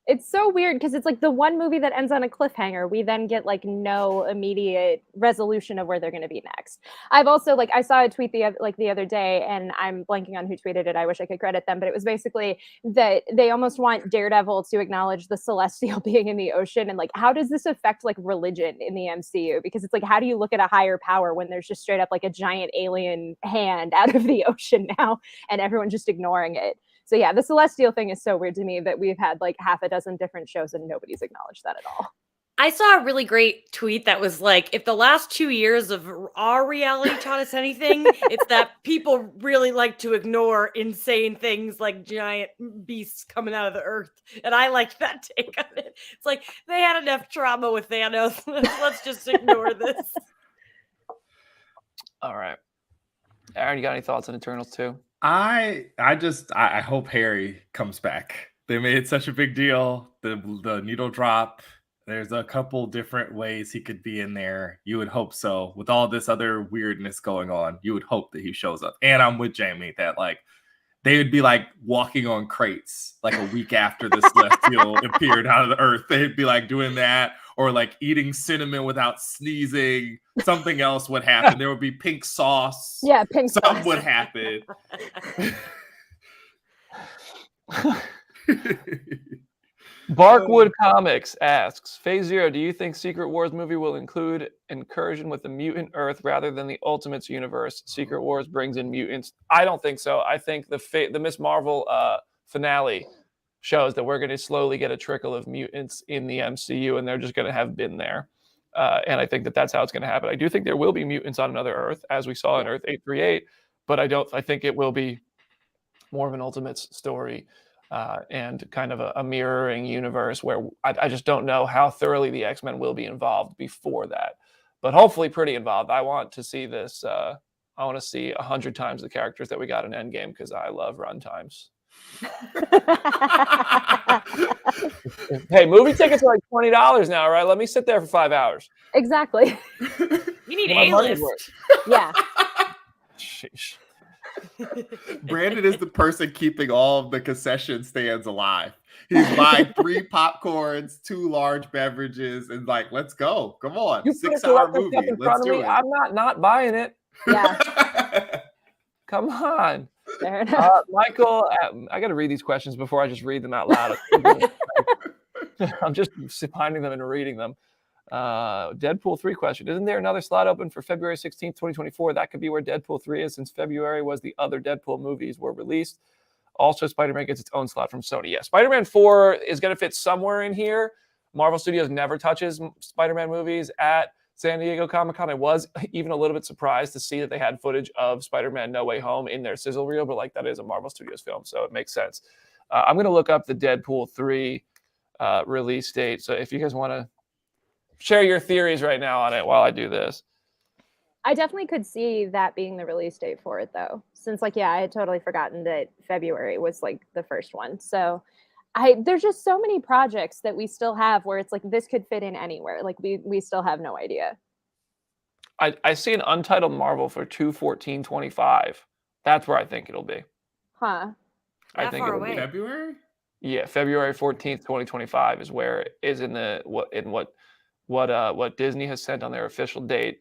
It's so weird because it's like the one movie that ends on a cliffhanger. We then get like no immediate resolution of where they're going to be next. I've also I saw a tweet the other day, and I'm blanking on who tweeted it. I wish I could credit them, but it was basically that they almost want Daredevil to acknowledge the Celestial being in the ocean, and like how does this affect like religion in the MCU? Because it's like how do you look at a higher power when there's just straight up like a giant alien hand out of the ocean now, and everyone's just ignoring it. So yeah, the Celestial thing is so weird to me that we've had like half a dozen different shows and nobody's acknowledged that at all. I saw a really great tweet that was like, if the last 2 years of our reality taught us anything, it's that people really like to ignore insane things like giant beasts coming out of the earth. And I like that take on it. It's like, they had enough trauma with Thanos. Let's just ignore this. All right. Aaron, you got any thoughts on Eternals too? I hope Harry comes back. They made such a big deal. The needle drop. There's a couple different ways he could be in there. You would hope so. With all this other weirdness going on, you would hope that he shows up. And I'm with Jamie that like they would be like walking on crates like a week after the Celestial appeared out of the earth. They'd be like doing that, or like eating cinnamon without sneezing. Something else would happen. There would be pink sauce. Yeah, pink sauce. Something would happen. Barkwood Comics asks, Phase Zero, do you think Secret Wars movie will include incursion with the mutant Earth rather than the Ultimates universe? Secret Wars brings in mutants. I don't think so. I think the Miss Marvel finale shows that we're going to slowly get a trickle of mutants in the MCU, and they're just going to have been there. And I think that that's how it's going to happen. I do think there will be mutants on another Earth, as we saw in Earth 838, but I think it will be more of an Ultimates story. And kind of a mirroring universe where I just don't know how thoroughly the X-Men will be involved before that, but hopefully pretty involved. I want to see this. I want to see 100 times the characters that we got in Endgame because I love run times. Hey, movie tickets are like $20 now, right? Let me sit there for 5 hours. Exactly. You need A-list. Yeah. Sheesh. Brandon is the person keeping all of the concession stands alive. He's buying 3 popcorns, 2 large beverages, and like, let's go. Come on. You 6-hour movie. Let's do it. I'm not buying it. Yeah. Come on. Fair enough. Michael, I got to read these questions before I just read them out loud. I'm just finding them and reading them. Deadpool 3 question. Isn't there another slot open for February 16th, 2024? That could be where Deadpool 3 is, since February was the other Deadpool movies were released. Also, Spider-Man gets its own slot from Sony. Yeah, Spider-Man 4 is going to fit somewhere in here. Marvel Studios never touches Spider-Man movies at San Diego Comic-Con. I was even a little bit surprised to see that they had footage of Spider-Man No Way Home in their sizzle reel, but like that is a Marvel Studios film, so it makes sense. I'm going to look up the Deadpool 3 release date. So if you guys want to share your theories right now on it while I do this. I definitely could see that being the release date for it, though, since I had totally forgotten that February was like the first one. So there's just so many projects that we still have where it's like this could fit in anywhere. Like we still have no idea. I see an untitled Marvel for 2/14/25. That's where I think it'll be. Huh? I think it'll be February. Yeah, February 14th, 2025 is where it is in what Disney has sent on their official date.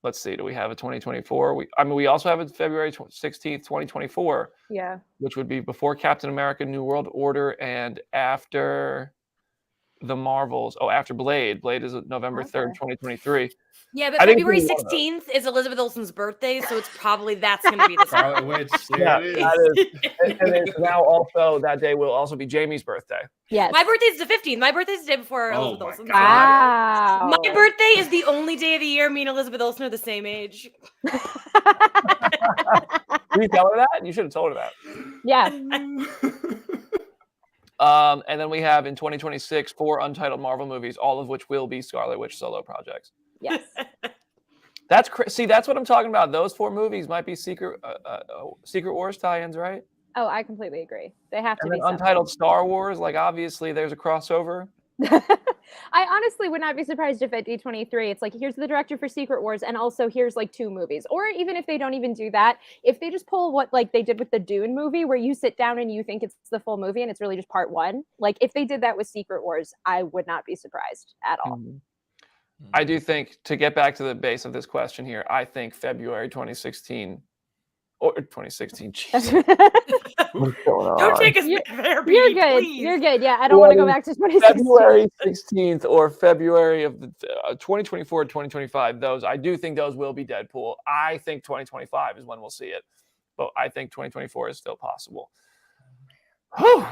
Let's see, do we have a 2024? We also have it February 16th, 2024. Yeah. Which would be before Captain America: New World Order and after the Marvels. Oh, after Blade. Blade is November 3rd, 2023. Yeah, but February 16th is Elizabeth Olsen's birthday, so it's probably that's going to be the time. Which, yeah, that is. And then now also that day will also be Jamie's birthday. Yes. My birthday's the 15th. My birthday's the day before Elizabeth Olsen. Wow. My birthday is the only day of the year me and Elizabeth Olsen are the same age. Did you tell her that? You should have told her that. Yeah. And then we have in 2026 4 untitled Marvel movies, all of which will be Scarlet Witch solo projects. Yes. That's what I'm talking about. Those 4 movies might be Secret Wars tie-ins, right? Oh, I completely agree. They have to And be then Untitled Star Wars, like obviously there's a crossover. I honestly would not be surprised if at D23 it's like, here's the director for Secret Wars, and also here's like 2 movies. Or even if they don't even do that, if they just pull what like they did with the Dune movie, where you sit down and you think it's the full movie and it's really just part 1. Like if they did that with Secret Wars, I would not be surprised at all. Mm-hmm. I do think, to get back to the base of this question here, I think February 2016 or 2016. Jesus. What's going on? Don't take us back there, You're BD, good. please. You're good. Yeah, I don't want to go back to 2016. February 16th or February of the 2024, 2025. Those, I do think those will be Deadpool. I think 2025 is when we'll see it, but I think 2024 is still possible.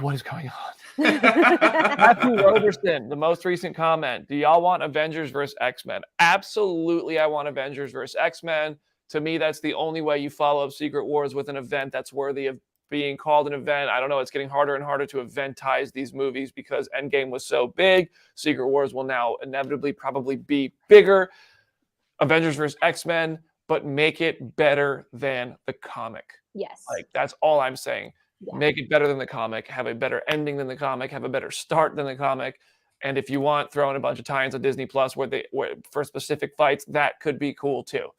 What is going on? Matthew Roberson, the most recent comment. Do y'all want Avengers versus X-Men? Absolutely, I want Avengers versus X-Men. To me, that's the only way you follow up Secret Wars with an event that's worthy of being called an event. I don't know. It's getting harder and harder to eventize these movies because Endgame was so big. Secret Wars will now inevitably probably be bigger. Avengers versus X-Men, but make it better than the comic. Yes. Like, that's all I'm saying. Yeah. Make it better than the comic, have a better ending than the comic, have a better start than the comic. And if you want, throw in a bunch of tie-ins on Disney Plus where for specific fights, that could be cool too.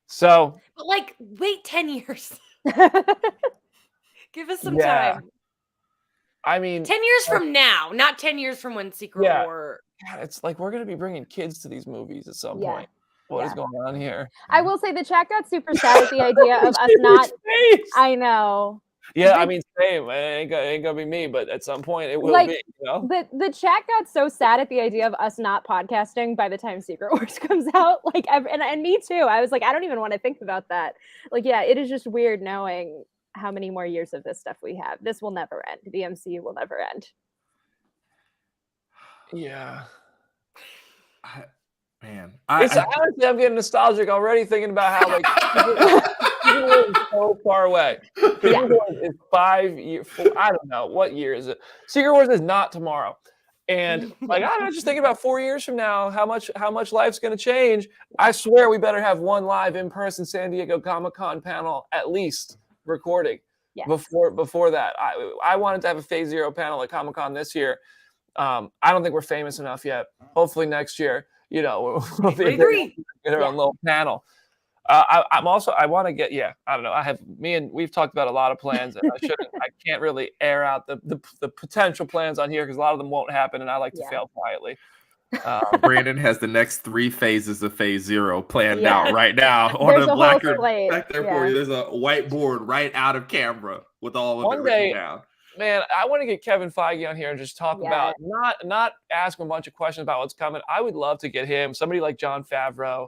So, but like, wait 10 years. Give us some yeah. time. I mean, 10 years from now, not 10 years from when Secret War. God, it's like we're going to be bringing kids to these movies at some point. What is going on here? I will say the chat got super sad at the idea of us not. I know. Yeah, I mean, same. It ain't gonna be me, but at some point it will be. You know? The chat got so sad at the idea of us not podcasting by the time Secret Wars comes out. Like, and me too. I was like, I don't even want to think about that. Like, yeah, it is just weird knowing how many more years of this stuff we have. This will never end. The MCU will never end. Yeah. Honestly, I'm getting nostalgic already thinking about how like Secret Wars is so far away. Secret Wars is 5 years. I don't know what year is it. Secret Wars is not tomorrow, and like I don't know, just thinking about 4 years from now, how much life's going to change. I swear we better have one live in person San Diego Comic-Con panel at least recording before that. I wanted to have a Phase Zero panel at Comic-Con this year. I don't think we're famous enough yet. Hopefully next year. You know, we'll get our own little panel. I want to get, I don't know. We've talked about a lot of plans, and I can't really air out the potential plans on here because a lot of them won't happen, and I like to fail quietly. Brandon has the next 3 phases of Phase Zero planned out right now on a blackboard back there for you. There's a whiteboard right out of camera with all of it written down. Man, I want to get Kevin Feige on here and just talk about not ask him a bunch of questions about what's coming. I would love to get him, somebody like Jon Favreau,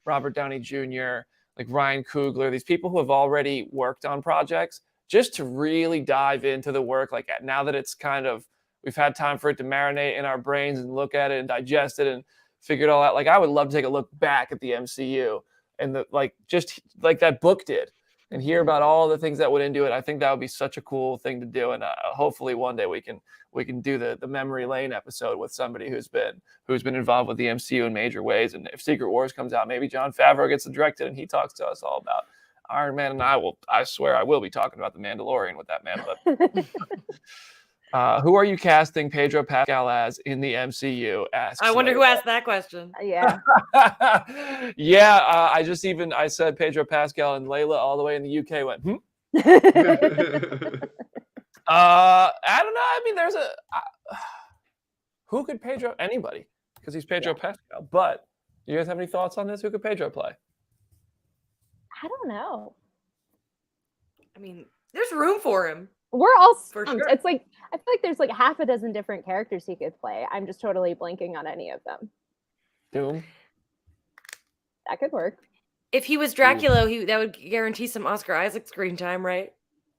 Robert Downey Jr., like Ryan Coogler, these people who have already worked on projects, just to really dive into the work. Like now that it's kind of, we've had time for it to marinate in our brains and look at it and digest it and figure it all out. Like I would love to take a look back at the MCU and just like that book did. And hear about all the things that went into it. I think that would be such a cool thing to do. And hopefully one day we can do the memory lane episode with somebody who's been involved with the MCU in major ways. And if Secret Wars comes out, maybe Jon Favreau gets to direct it and he talks to us all about Iron Man. And I swear I will be talking about the Mandalorian with that man. But who are you casting Pedro Pascal as in the MCU? I wonder who asked that question. Yeah. I said Pedro Pascal, and Layla all the way in the UK went, I don't know. I mean, there's who could Pedro? Anybody, because he's Pedro Pascal. But do you guys have any thoughts on this? Who could Pedro play? I don't know. I mean, there's room for him. We're all for sure. It's like I feel like there's like half a dozen different characters he could play. I'm just totally blanking on any of them. Doom. That could work. If he was Dracula, that would guarantee some Oscar Isaac screen time, right?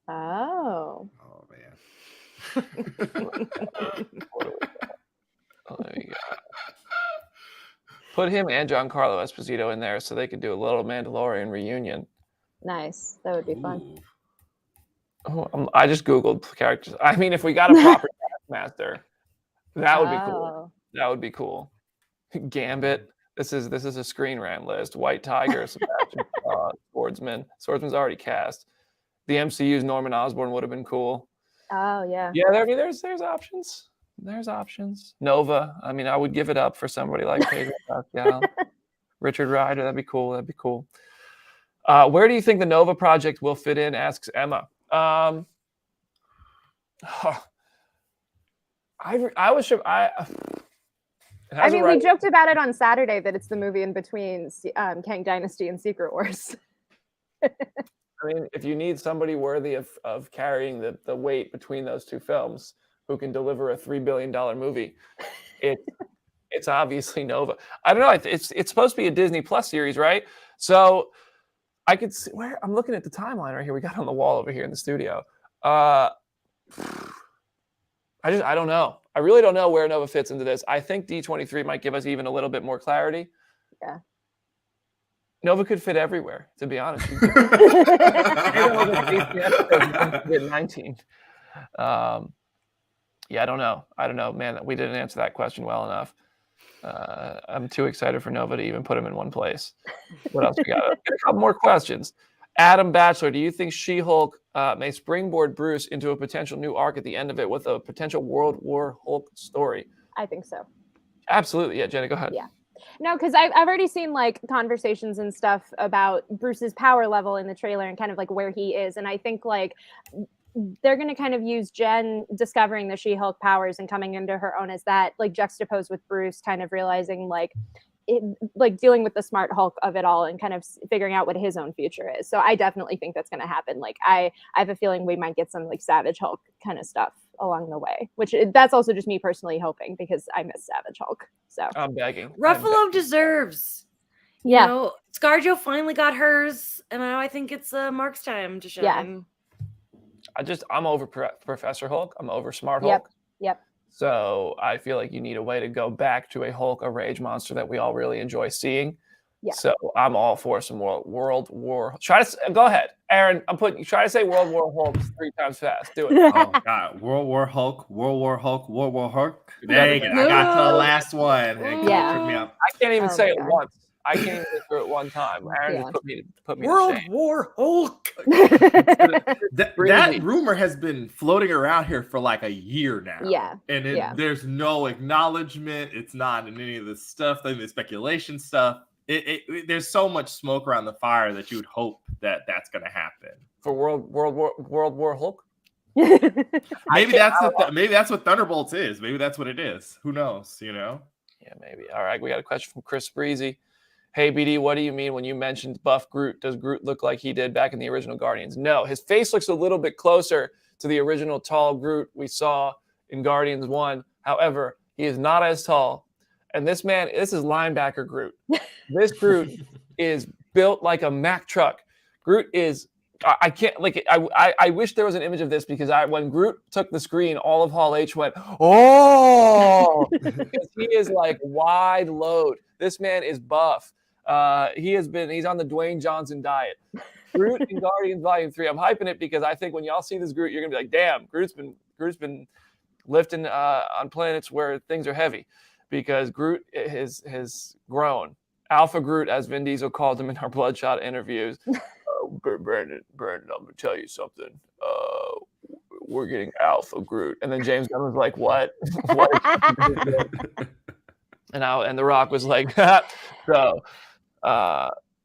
Oh. Oh man. There you go. Put him and Giancarlo Esposito in there so they could do a little Mandalorian reunion. Nice. That would be fun. Oh, I just Googled characters. I mean, if we got a proper master, that would be cool. That would be cool. Gambit. This is a Screen Rant list. White Tiger, Sebastian, Swordsman. Swordsman's already cast. The MCU's Norman Osborn would have been cool. Oh yeah. Yeah, there's options. There's options. Nova. I mean, I would give it up for somebody like Pedro Pascal. Richard Rider. That'd be cool. Where do you think the Nova project will fit in? Asks Emma. I mean, we joked about it on Saturday that it's the movie in between Kang Dynasty and Secret Wars. I mean, if you need somebody worthy of carrying the weight between those two films, who can deliver a $3 billion movie, it's obviously Nova. I don't know. It's supposed to be a Disney Plus series, right? So I could see where I'm looking at the timeline right here. We got on the wall over here in the studio. I don't know. I really don't know where Nova fits into this. I think D23 might give us even a little bit more clarity. Yeah. Nova could fit everywhere, to be honest. 19. Yeah, I don't know, man. We didn't answer that question well enough. I'm too excited for Nova to even put him in one place. What else we got? A couple more questions. Adam Batchelor, do you think She-Hulk may springboard Bruce into a potential new arc at the end of it with a potential World War Hulk story? I think so. Absolutely. Yeah, Jenna, go ahead. Yeah. No, because I've already seen like conversations and stuff about Bruce's power level in the trailer and kind of like where he is. And I think like they're going to kind of use Jen discovering the She-Hulk powers and coming into her own as that, like juxtaposed with Bruce kind of realizing like dealing with the smart Hulk of it all and kind of figuring out what his own future is. So I definitely think that's going to happen. Like I have a feeling we might get some like Savage Hulk kind of stuff along the way, which that's also just me personally hoping because I miss Savage Hulk. So I'm begging. Ruffalo deserves. Yeah. You know, ScarJo finally got hers, and now I think it's Mark's time to shine. Yeah. I'm over Professor Hulk. I'm over Smart Hulk. Yep. So I feel like you need a way to go back to a Hulk, a rage monster that we all really enjoy seeing. Yeah. So I'm all for some World War. Go ahead, Aaron. Try to say World War Hulk 3 times fast. Do it. Oh God, World War Hulk, World War Hulk, World War Hulk. There you go. I got to the last one. Yeah. Took me up. I can't even say it God. once. I can't even get through it one time. Aaron just put me World to shame. War Hulk. That rumor has been floating around here for like a year now. Yeah. And there's no acknowledgement. It's not in any of the stuff, the speculation stuff. There's so much smoke around the fire that you would hope that that's going to happen. For World War Hulk? Maybe that's what Thunderbolts is. Maybe that's what it is. Who knows, you know? Yeah, maybe. All right, we got a question from Chris Breezy. Hey, BD, what do you mean when you mentioned buff Groot? Does Groot look like he did back in the original Guardians? No, his face looks a little bit closer to the original tall Groot we saw in Guardians 1. However, he is not as tall. And this is linebacker Groot. This Groot is built like a Mack truck. Groot is, I can't, like, I wish there was an image of this because when Groot took the screen, all of Hall H went, oh! Because he is like wide load. This man is buff. He's on the Dwayne Johnson diet. Groot in Guardians Volume 3. I'm hyping it because I think when y'all see this Groot, you're gonna be like, damn, Groot's been lifting on planets where things are heavy, because Groot has grown. Alpha Groot, as Vin Diesel called him in our Bloodshot interviews. Brandon, I'm gonna tell you something. We're getting Alpha Groot, and then James Gunn was like, "What?" And The Rock was like, "So,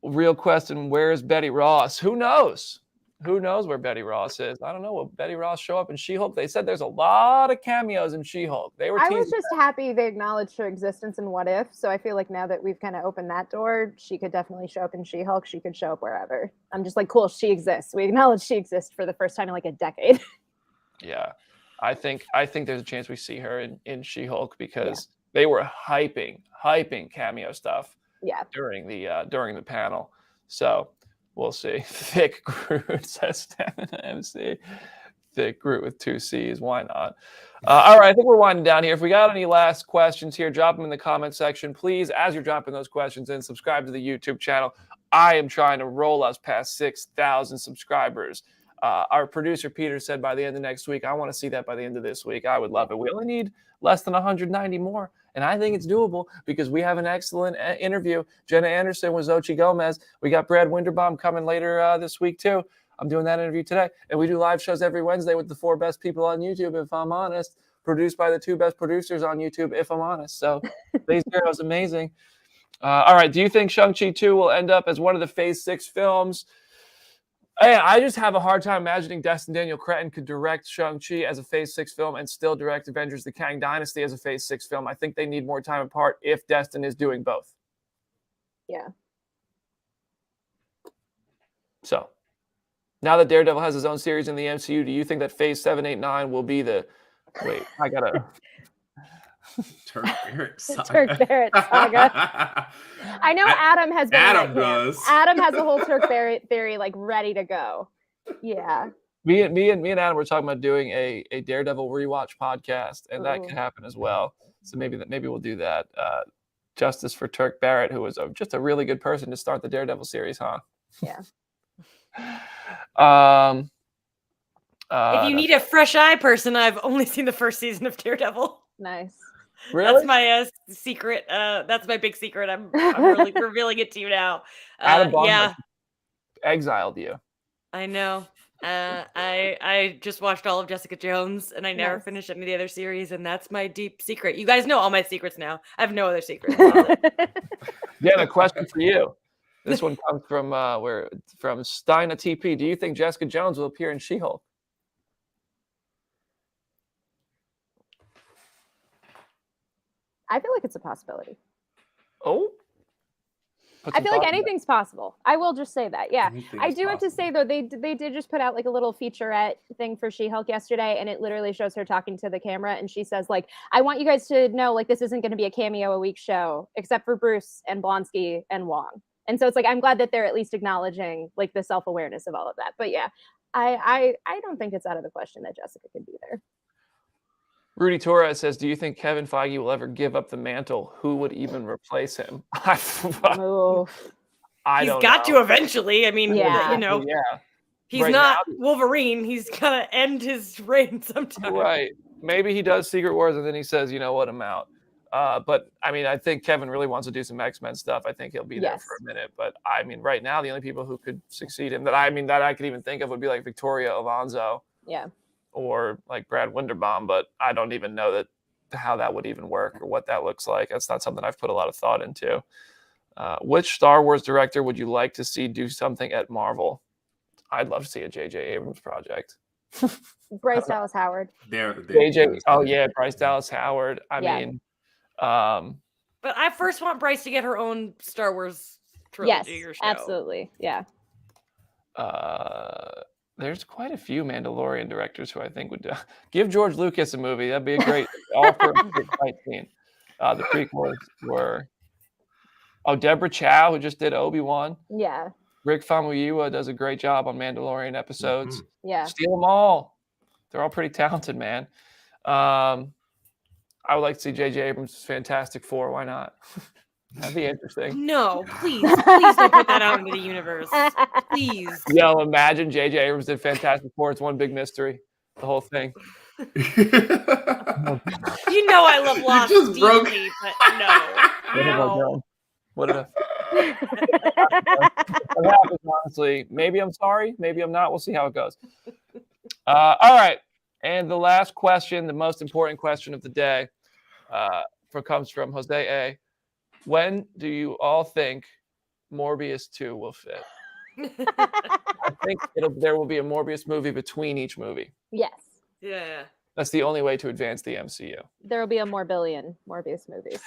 real question: where is Betty Ross? Who knows? Who knows where Betty Ross is? I don't know. Will Betty Ross show up in She-Hulk? They said there's a lot of cameos in She-Hulk. I was just happy they acknowledged her existence in What If. So I feel like now that we've kind of opened that door, she could definitely show up in She-Hulk. She could show up wherever. I'm just like, cool, she exists. We acknowledge she exists for the first time in like a decade. Yeah, I think there's a chance we see her in She-Hulk because they were hyping cameo stuff. Yeah. During the panel, so. We'll see. Thick Groot says MC. Thick Groot with 2 C's. Why not? All right, I think we're winding down here. If we got any last questions here, drop them in the comment section. Please, as you're dropping those questions in, subscribe to the YouTube channel. I am trying to roll us past 6,000 subscribers. Our producer, Peter, said by the end of next week. I want to see that by the end of this week. I would love it. We only need less than 190 more. And I think it's doable because we have an excellent interview. Jenna Anderson with Xochitl Gomez. We got Brad Winderbaum coming later this week too. I'm doing that interview today. And we do live shows every Wednesday with the 4 best people on YouTube, if I'm honest. Produced by the 2 best producers on YouTube, if I'm honest. So Phase Zero is amazing. All right. Do you think Shang-Chi 2 will end up as one of the Phase 6 films? Hey, I just have a hard time imagining Destin Daniel Cretton could direct Shang-Chi as a Phase 6 film and still direct Avengers: The Kang Dynasty as a Phase 6 film. I think they need more time apart if Destin is doing both. Yeah. So, now that Daredevil has his own series in the MCU, do you think that Phase 7, 8, 9 will be the... Wait, I gotta... Turk Barrett saga. Turk Barrett saga. I know Adam has been Adam does. Adam has a whole Turk Barrett theory like ready to go. Yeah. Me and Adam were talking about doing a Daredevil rewatch podcast, and that could happen as well. So maybe we'll do that. Justice for Turk Barrett, who was just a really good person to start the Daredevil series, huh? Yeah. If you need a fresh eye person, I've only seen the first season of Daredevil. Nice. Really? That's my secret. That's my big secret. I'm really revealing it to you now. Adam Bond yeah, exiled you. I know. I just watched all of Jessica Jones, and I never finished any of the other series, and that's my deep secret. You guys know all my secrets now. I have no other secrets. Yeah, a question for you. This one comes from from Steina TP. Do you think Jessica Jones will appear in She-Hulk? I feel like it's a possibility. Oh, I feel like anything's possible. I will just say that. Yeah, I do have to say though, they did just put out like a little featurette thing for She-Hulk yesterday, and it literally shows her talking to the camera, and she says like, "I want you guys to know like this isn't going to be a cameo a week show, except for Bruce and Blonsky and Wong." And so it's like I'm glad that they're at least acknowledging like the self-awareness of all of that. But yeah, I don't think it's out of the question that Jessica could be there. Rudy Torres says, do you think Kevin Feige will ever give up the mantle? Who would even replace him? He's got to eventually. I mean, he's right not Wolverine. He's got to end his reign sometime. Right. Maybe he does Secret Wars and then he says, you know what, I'm out. But I mean, I think Kevin really wants to do some X-Men stuff. I think he'll be there for a minute. But I mean, right now, the only people who could succeed him that I could even think of would be like Victoria Alonso. Yeah. Or like Brad Winderbaum, but I don't even know how that would even work or what that looks like. That's not something I've put a lot of thought into. Which Star Wars director would you like to see do something at Marvel? I'd love to see a J.J. Abrams project. Bryce Dallas Howard. JJ. Oh yeah, Bryce Dallas Howard. I mean, but I first want Bryce to get her own Star Wars trilogy or show. Absolutely. Yeah. There's quite a few Mandalorian directors who I think would give George Lucas a movie. That'd be a great fight scene. The prequels were Deborah Chow, who just did Obi-Wan. Yeah. Rick Famuyiwa does a great job on Mandalorian episodes. Mm-hmm. Yeah. Steal them all. They're all pretty talented, man. I would like to see J.J. Abrams' Fantastic Four. Why not? That'd be interesting. No, please don't put that out into the universe. Please. Yo, imagine J.J. Abrams did Fantastic Four. It's one big mystery. The whole thing. You know I love Lost deeply, but no. What did What happens, honestly? Maybe I'm sorry. Maybe I'm not. We'll see how it goes. All right. And the last question, the most important question of the day, comes from Jose A. When do you all think Morbius 2 will fit? I think there will be a Morbius movie between each movie. Yes. Yeah. That's the only way to advance the MCU. There will be a billion Morbius movies.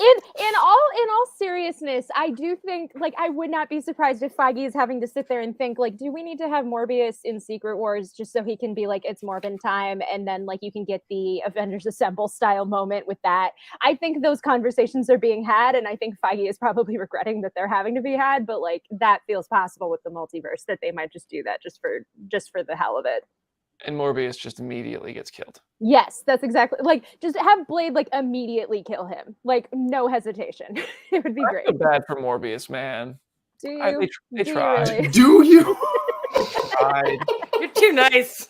In all seriousness, I do think like I would not be surprised if Feige is having to sit there and think like, do we need to have Morbius in Secret Wars just so he can be like, it's Morbin time, and then like you can get the Avengers Assemble style moment with that. I think those conversations are being had, and I think Feige is probably regretting that they're having to be had, but like that feels possible with the multiverse that they might just do that just for the hell of it. And Morbius just immediately gets killed. Yes, that's exactly like just have Blade like immediately kill him, like no hesitation. It would be great. I feel bad for Morbius, man. Do you? They try. Really? Do you? You're too nice.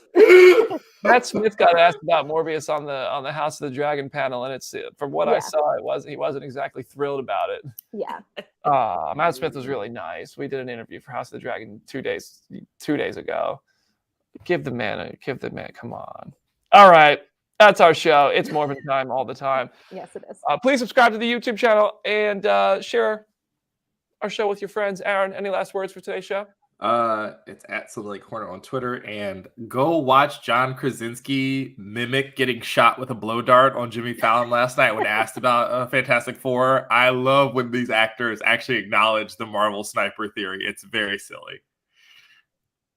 Matt Smith got asked about Morbius on the House of the Dragon panel, and it's from what I saw, he wasn't exactly thrilled about it. Yeah. Matt Smith was really nice. We did an interview for House of the Dragon 2 days ago. Give the man, come on. All right, that's our show. It's Morbin time all the time. Yes, it is. Please subscribe to the YouTube channel and share our show with your friends. Aaron, any last words for today's show? It's at Silly Corner on Twitter, and go watch John Krasinski mimic getting shot with a blow dart on Jimmy Fallon last night when asked about Fantastic Four. I love when these actors actually acknowledge the Marvel sniper theory. It's very silly.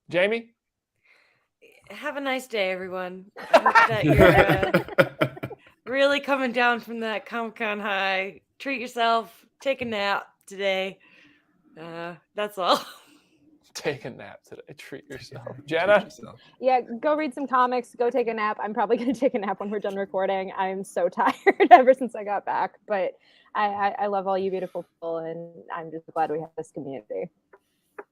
Jamie? Have a nice day, everyone. I hope that you're really coming down from that Comic-Con high. Treat yourself. Take a nap today. That's all. Take a nap today. Treat yourself. Jenna? Yeah, go read some comics. Go take a nap. I'm probably going to take a nap when we're done recording. I'm so tired ever since I got back. But I love all you beautiful people, and I'm just glad we have this community.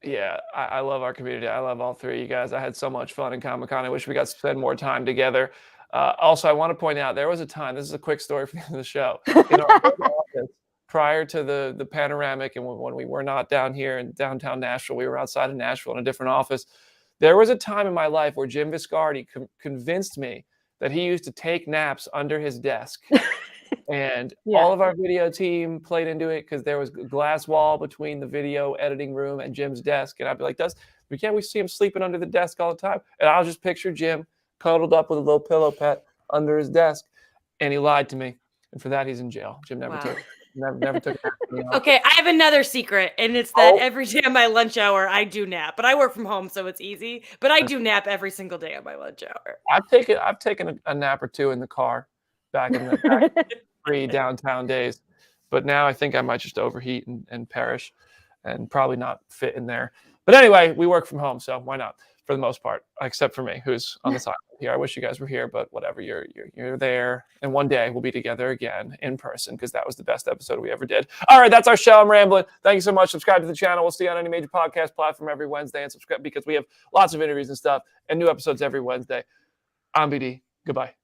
Yeah, I love our community. I love all three of you guys. I had so much fun in Comic-Con. I wish we got to spend more time together. Also, I want to point out, there was a time, this is a quick story from the end of the show, in our office, prior to the panoramic, and when we were not down here in downtown Nashville, we were outside of Nashville in a different office. There was a time in my life where Jim Viscardi convinced me that he used to take naps under his desk. And all of our video team played into it because there was a glass wall between the video editing room and Jim's desk. And I'd be like, can't we see him sleeping under the desk all the time? And I'll just picture Jim cuddled up with a little pillow pet under his desk. And he lied to me. And for that, he's in jail. Jim never took a nap. Okay, I have another secret, and it's that every day on my lunch hour, I do nap. But I work from home, so it's easy. But I do nap every single day on my lunch hour. I've taken a nap or two in the car back in the pre-downtown days. But now I think I might just overheat and perish and probably not fit in there. But anyway, we work from home, so why not? For the most part, except for me, who's on the side here. I wish you guys were here, but whatever. You're there, and one day we'll be together again in person because that was the best episode we ever did. All right, that's our show. I'm rambling. Thank you so much. Subscribe to the channel. We'll see you on any major podcast platform every Wednesday, and subscribe because we have lots of interviews and stuff and new episodes every Wednesday. I'm BD. Goodbye.